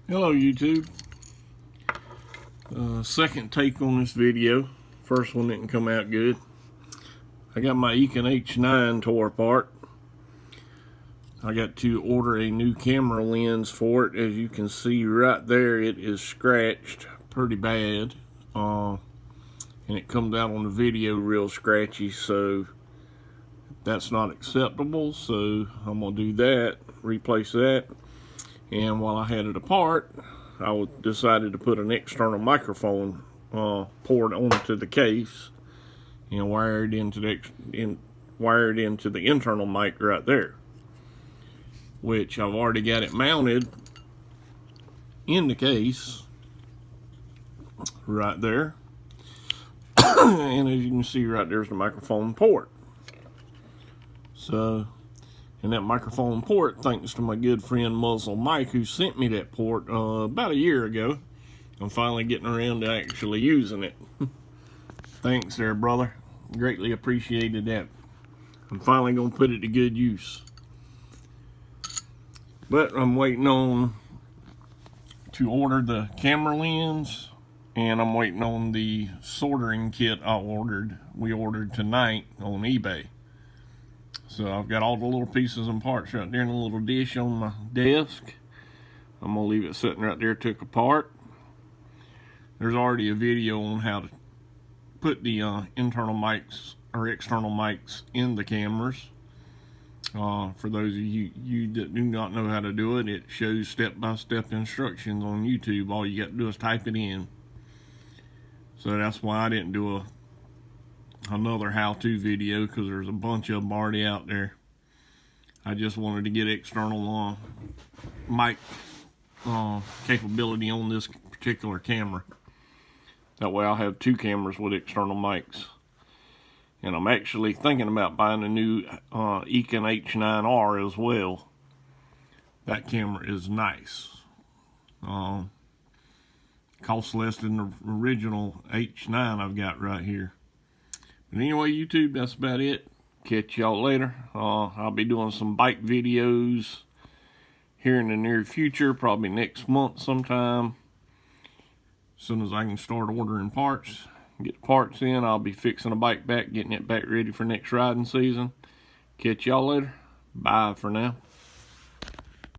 Hello YouTube. Second take on this video. First one didn't come out good. I got my Eken H9 tore apart. I got to order a new camera lens for it. As you can see right there, it is scratched pretty bad. And it comes out on the video real scratchy, so that's not acceptable. So I'm gonna do that, replace that. And while I had it apart, I decided to put an external microphone port onto the case and wire it into the internal mic right there, which I've already got it mounted in the case right there. And as you can see right there's the microphone port. So, and that microphone port, thanks to my good friend Muzzle Mike, who sent me that port about a year ago. I'm finally getting around to actually using it. Thanks there, brother. Greatly appreciated that. I'm finally going to put it to good use. But I'm waiting on to order the camera lens, and I'm waiting on the soldering kit we ordered tonight on eBay. So I've got all the little pieces and parts right there in a little dish on my desk. I'm going to leave it sitting right there, took apart. There's already a video on how to put the internal mics or external mics in the cameras. For those of you that do not know how to do it, it shows step-by-step instructions on YouTube. All you got to do is type it in. So that's why I didn't do another how-to video, because there's a bunch of them already out there. I just wanted to get external mic capability on this particular camera. That way I'll have two cameras with external mics. And I'm actually thinking about buying a new Eken H9R as well. That camera is nice. Costs less than the original H9 I've got right here. But anyway, YouTube, that's about it. Catch y'all later. I'll be doing some bike videos here in the near future, probably next month sometime. As soon as I can start ordering parts, get the parts in, I'll be fixing a bike back, getting it back ready for next riding season. Catch y'all later. Bye for now.